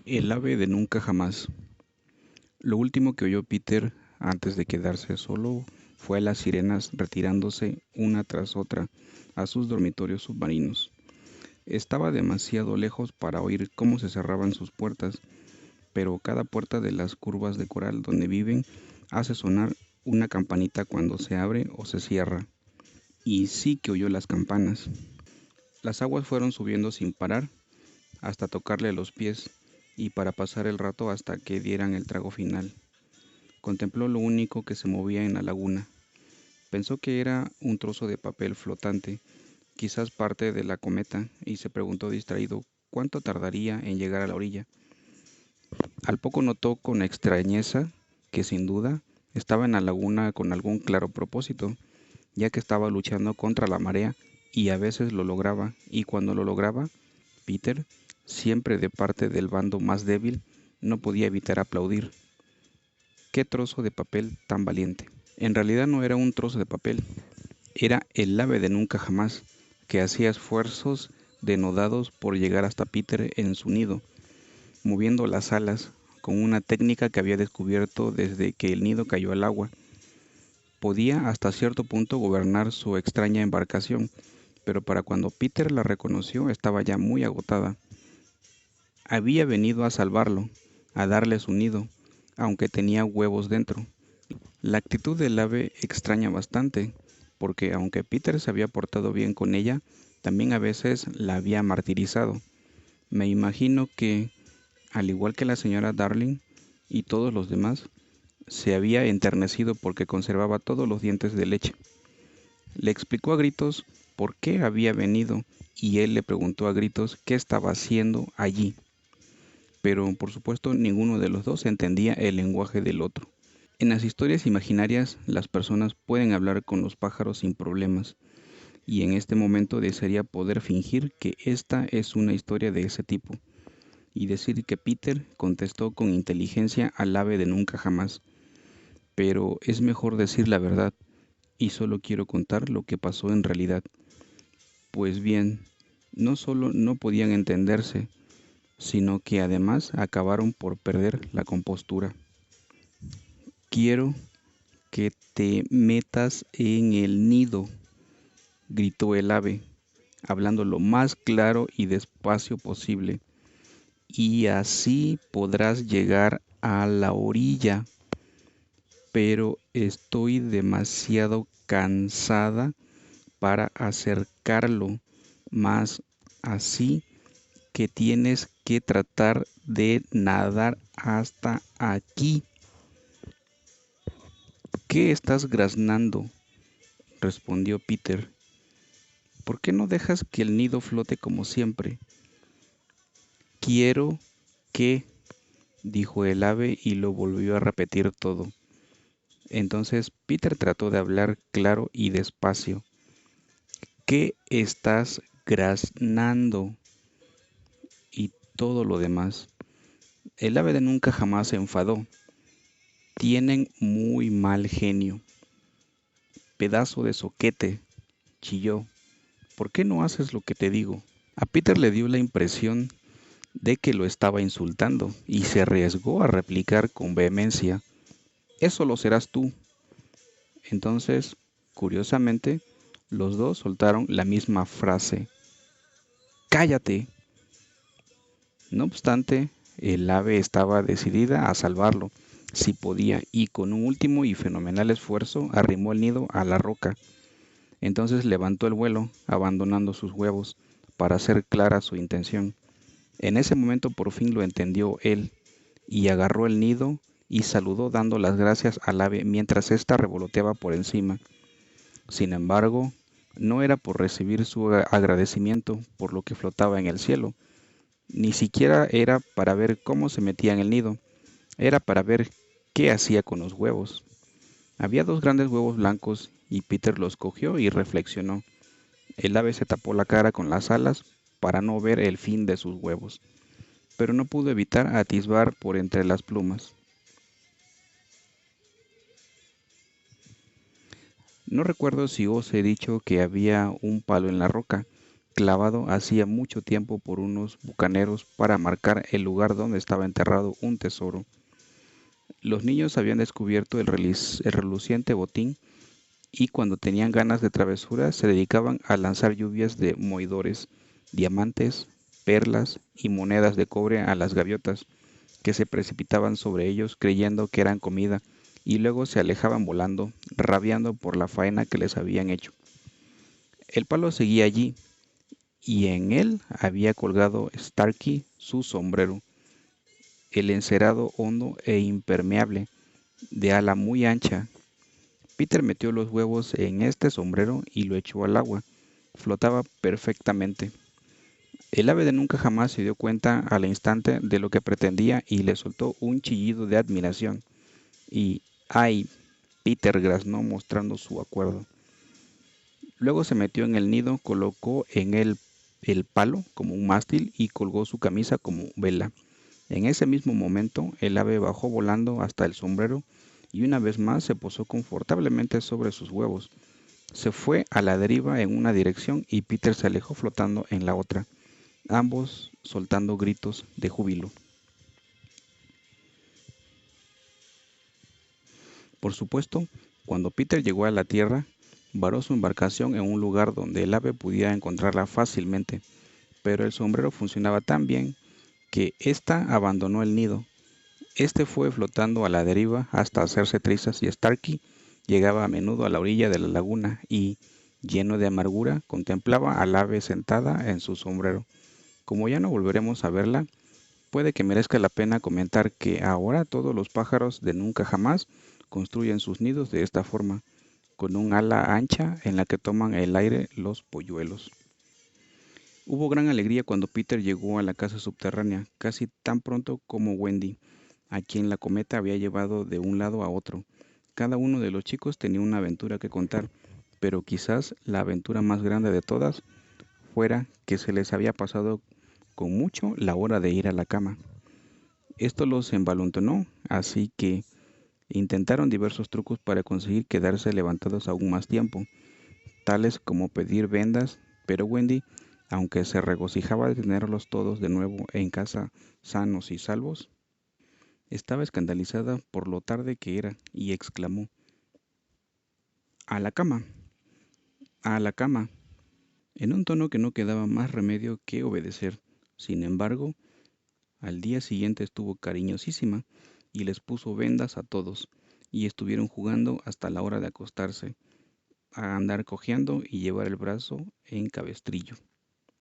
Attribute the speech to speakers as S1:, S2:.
S1: El ave de nunca jamás. Lo último que oyó Peter antes de quedarse solo fue a las sirenas retirándose una tras otra a sus dormitorios submarinos. Estaba demasiado lejos para oír cómo se cerraban sus puertas, pero cada puerta de las curvas de coral donde viven hace sonar una campanita cuando se abre o se cierra. Y sí que oyó las campanas. Las aguas fueron subiendo sin parar hasta tocarle los pies y para pasar el rato hasta que dieran el trago final. Contempló lo único que se movía en la laguna. Pensó que era un trozo de papel flotante, quizás parte de la cometa, y se preguntó distraído cuánto tardaría en llegar a la orilla. Al poco notó con extrañeza que sin duda estaba en la laguna con algún claro propósito, ya que estaba luchando contra la marea y a veces lo lograba, y cuando lo lograba, Peter, siempre de parte del bando más débil, no podía evitar aplaudir. ¡Qué trozo de papel tan valiente! En realidad no era un trozo de papel, era el ave de nunca jamás, que hacía esfuerzos denodados por llegar hasta Peter en su nido, moviendo las alas con una técnica que había descubierto desde que el nido cayó al agua. Podía hasta cierto punto gobernar su extraña embarcación, pero para cuando Peter la reconoció estaba ya muy agotada. Había venido a salvarlo, a darle su nido, aunque tenía huevos dentro. La actitud del ave extraña bastante, porque aunque Peter se había portado bien con ella, también a veces la había martirizado. Me imagino que, al igual que la señora Darling y todos los demás, se había enternecido porque conservaba todos los dientes de leche. Le explicó a gritos por qué había venido y él le preguntó a gritos qué estaba haciendo allí. Pero por supuesto ninguno de los dos entendía el lenguaje del otro. En las historias imaginarias las personas pueden hablar con los pájaros sin problemas, y en este momento desearía poder fingir que esta es una historia de ese tipo, y decir que Peter contestó con inteligencia al ave de nunca jamás. Pero es mejor decir la verdad, y solo quiero contar lo que pasó en realidad. Pues bien, no solo no podían entenderse, sino que además acabaron por perder la compostura. Quiero que te metas en el nido, gritó el ave, hablando lo más claro y despacio posible, y así podrás llegar a la orilla. Pero estoy demasiado cansada para acercarlo más, así que tienes que tratar de nadar hasta aquí. ¿Qué estás graznando?, respondió Peter. ¿Por qué no dejas que el nido flote como siempre? Quiero que, dijo el ave y lo volvió a repetir todo. Entonces Peter trató de hablar claro y despacio. ¿Qué estás graznando? Y todo lo demás. El ave de nunca jamás se enfadó. Tienen muy mal genio. Pedazo de zoquete, chilló. ¿Por qué no haces lo que te digo? A Peter le dio la impresión de que lo estaba insultando y se arriesgó a replicar con vehemencia. Eso lo serás tú. Entonces, curiosamente, los dos soltaron la misma frase. ¡Cállate! No obstante, el ave estaba decidida a salvarlo, si podía, y con un último y fenomenal esfuerzo arrimó el nido a la roca. Entonces levantó el vuelo, abandonando sus huevos, para hacer clara su intención. En ese momento por fin lo entendió él, y agarró el nido y saludó dando las gracias al ave mientras ésta revoloteaba por encima. Sin embargo, no era por recibir su agradecimiento por lo que flotaba en el cielo, ni siquiera era para ver cómo se metía en el nido, era para ver qué hacía con los huevos. Había dos grandes huevos blancos y Peter los cogió y reflexionó. El ave se tapó la cara con las alas para no ver el fin de sus huevos, pero no pudo evitar atisbar por entre las plumas. No recuerdo si os he dicho que había un palo en la roca, clavado hacía mucho tiempo por unos bucaneros para marcar el lugar donde estaba enterrado un tesoro. Los niños habían descubierto el reluciente botín y cuando tenían ganas de travesuras se dedicaban a lanzar lluvias de moidores, diamantes, perlas y monedas de cobre a las gaviotas, que se precipitaban sobre ellos creyendo que eran comida, y luego se alejaban volando, rabiando por la faena que les habían hecho. El palo seguía allí, y en él había colgado Starkey su sombrero, el encerado hondo e impermeable, de ala muy ancha. Peter metió los huevos en este sombrero y lo echó al agua. Flotaba perfectamente. El ave de nunca jamás se dio cuenta al instante de lo que pretendía y le soltó un chillido de admiración. Y ¡ay! Peter graznó mostrando su acuerdo. Luego se metió en el nido, colocó en él el palo como un mástil y colgó su camisa como vela. En ese mismo momento el ave bajó volando hasta el sombrero y una vez más se posó confortablemente sobre sus huevos. Se fue a la deriva en una dirección y Peter se alejó flotando en la otra, ambos soltando gritos de júbilo. Por supuesto, cuando Peter llegó a la tierra, varó su embarcación en un lugar donde el ave pudiera encontrarla fácilmente, pero el sombrero funcionaba tan bien que ésta abandonó el nido. Este fue flotando a la deriva hasta hacerse trizas y Starkey llegaba a menudo a la orilla de la laguna y, lleno de amargura, contemplaba al ave sentada en su sombrero. Como ya no volveremos a verla, puede que merezca la pena comentar que ahora todos los pájaros de nunca jamás construyen sus nidos de esta forma, con un ala ancha en la que toman el aire los polluelos. Hubo gran alegría cuando Peter llegó a la casa subterránea, casi tan pronto como Wendy, a quien la cometa había llevado de un lado a otro. Cada uno de los chicos tenía una aventura que contar, pero quizás la aventura más grande de todas fuera que se les había pasado con mucho la hora de ir a la cama. Esto los envalentonó, así que intentaron diversos trucos para conseguir quedarse levantados aún más tiempo, tales como pedir vendas, pero Wendy, aunque se regocijaba de tenerlos todos de nuevo en casa sanos y salvos, estaba escandalizada por lo tarde que era y exclamó: «¡A la cama! ¡A la cama!», en un tono que no quedaba más remedio que obedecer. Sin embargo, al día siguiente estuvo cariñosísima y les puso vendas a todos, y estuvieron jugando hasta la hora de acostarse, a andar cojeando y llevar el brazo en cabestrillo.